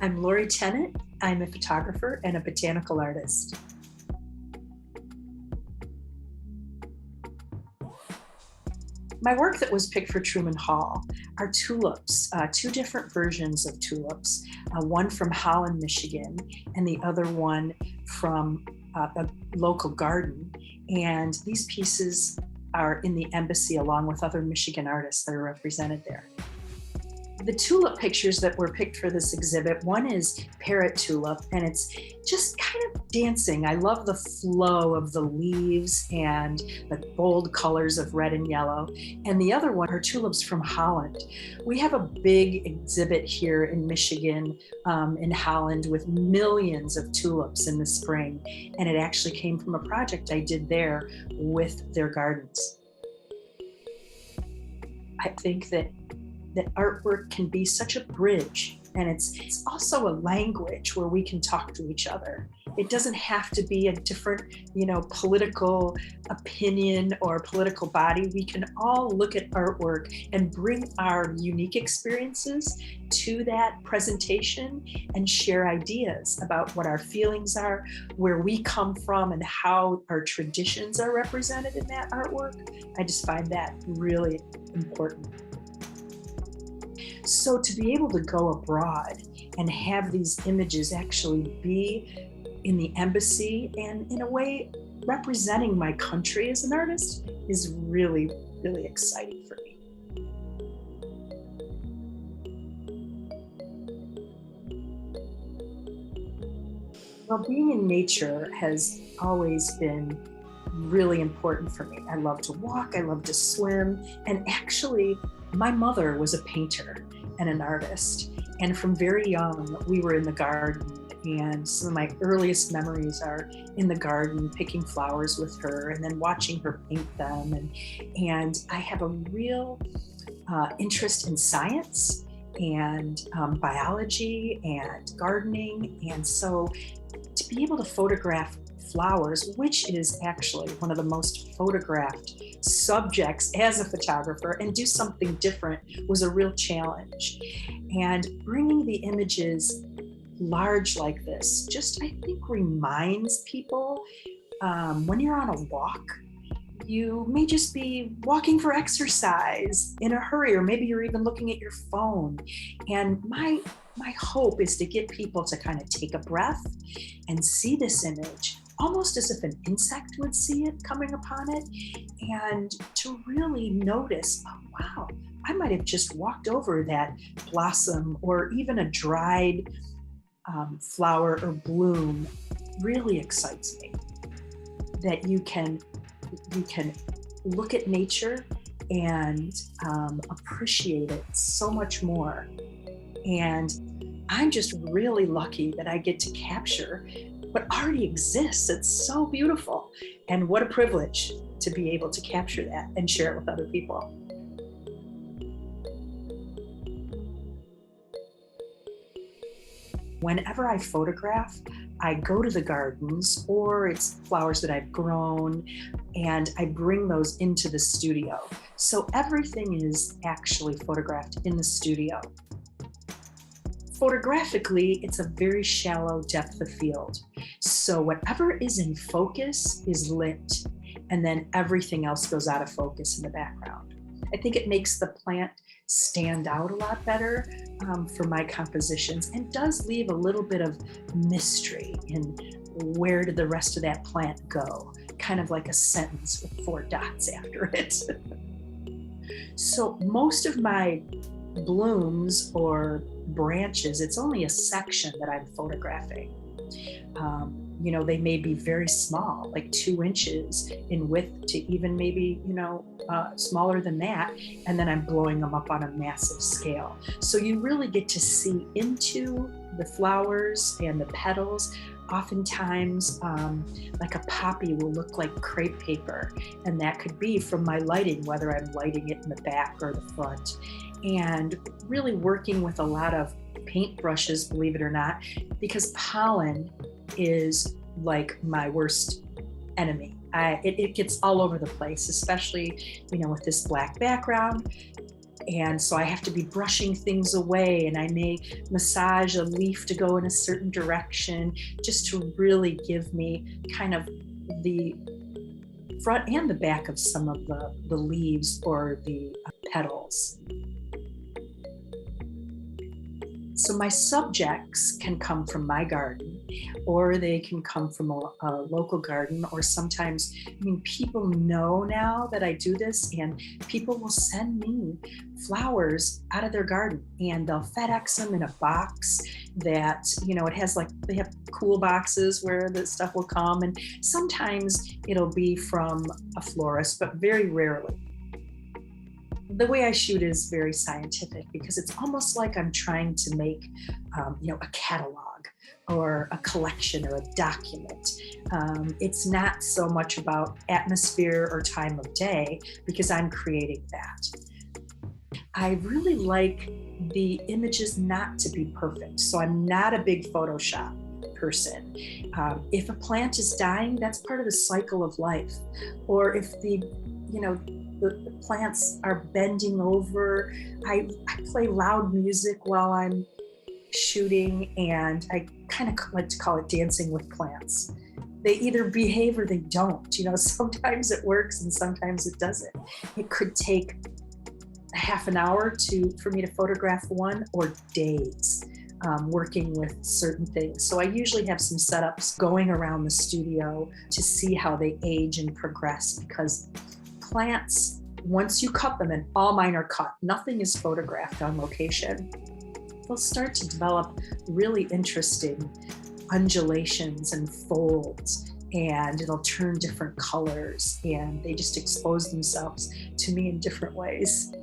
I'm Lori Tennant. I'm a photographer and a botanical artist. My work that was picked for Truman Hall are tulips, two different versions of tulips, one from Holland, Michigan, and the other one from a local garden. And these pieces are in the Embassy along with other Michigan artists that are represented there. The tulip pictures that were picked for this exhibit, one is parrot tulip, and it's just kind of dancing. I love the flow of the leaves and the bold colors of red and yellow. And the other one are tulips from Holland. We have a big exhibit here in Michigan, in Holland, with millions of tulips in the spring. And it actually came from a project I did there with their gardens. I think that artwork can be such a bridge, and it's also a language where we can talk to each other. It doesn't have to be a different, political opinion or political body. We can all look at artwork and bring our unique experiences to that presentation and share ideas about what our feelings are, where we come from, and how our traditions are represented in that artwork. I just find that really important. So to be able to go abroad and have these images actually be in the embassy and in a way representing my country as an artist is really, really exciting for me. Well, being in nature has always been really important for me. I love to walk, I love to swim, and actually, my mother was a painter and an artist. And from very young, we were in the garden. And some of my earliest memories are in the garden, picking flowers with her and then watching her paint them. And I have a real interest in science and biology and gardening. And so to be able to photograph flowers, which is actually one of the most photographed subjects as a photographer, and do something different was a real challenge. And bringing the images large like this just, I think, reminds people when you're on a walk, you may just be walking for exercise in a hurry, or maybe you're even looking at your phone. And my hope is to get people to kind of take a breath and see this image almost as if an insect would see it coming upon it, and to really notice, oh wow, I might have just walked over that blossom, or even a dried flower or bloom. Really excites me that you can look at nature and appreciate it so much more. And I'm just really lucky that I get to capture what already exists. It's so beautiful. And what a privilege to be able to capture that and share it with other people. Whenever I photograph, I go to the gardens, or it's flowers that I've grown, and I bring those into the studio. So everything is actually photographed in the studio. Photographically, it's a very shallow depth of field. So whatever is in focus is lit, and then everything else goes out of focus in the background. I think it makes the plant stand out a lot better for my compositions, and does leave a little bit of mystery in where did the rest of that plant go, kind of like a sentence with 4 dots after it. So most of my blooms or branches, it's only a section that I'm photographing. They may be very small, like 2 inches in width to even maybe, smaller than that. And then I'm blowing them up on a massive scale. So you really get to see into the flowers and the petals. Oftentimes, like a poppy will look like crepe paper. And that could be from my lighting, whether I'm lighting it in the back or the front. And really working with a lot of paint brushes, believe it or not, because pollen is like my worst enemy. It gets all over the place, especially, with this black background. And so I have to be brushing things away, and I may massage a leaf to go in a certain direction just to really give me kind of the front and the back of some of the leaves or the petals. So my subjects can come from my garden, or they can come from a local garden, or sometimes, I mean, people know now that I do this, and people will send me flowers out of their garden, and they'll FedEx them in a box that, it has, like, they have cool boxes where the stuff will come, and sometimes it'll be from a florist, but very rarely. The way I shoot is very scientific because it's almost like I'm trying to make, a catalog or a collection or a document. It's not so much about atmosphere or time of day because I'm creating that. I really like the images not to be perfect. So I'm not a big Photoshop person. If a plant is dying, that's part of the cycle of life. Or if the plants are bending over, I play loud music while I'm shooting, and I kind of like to call it dancing with plants. They either behave or they don't. Sometimes it works and sometimes it doesn't. It could take a half an hour for me to photograph one, or days working with certain things. So I usually have some setups going around the studio to see how they age and progress, because plants, once you cut them, and all mine are cut, nothing is photographed on location, they'll start to develop really interesting undulations and folds, and it'll turn different colors, and they just expose themselves to me in different ways.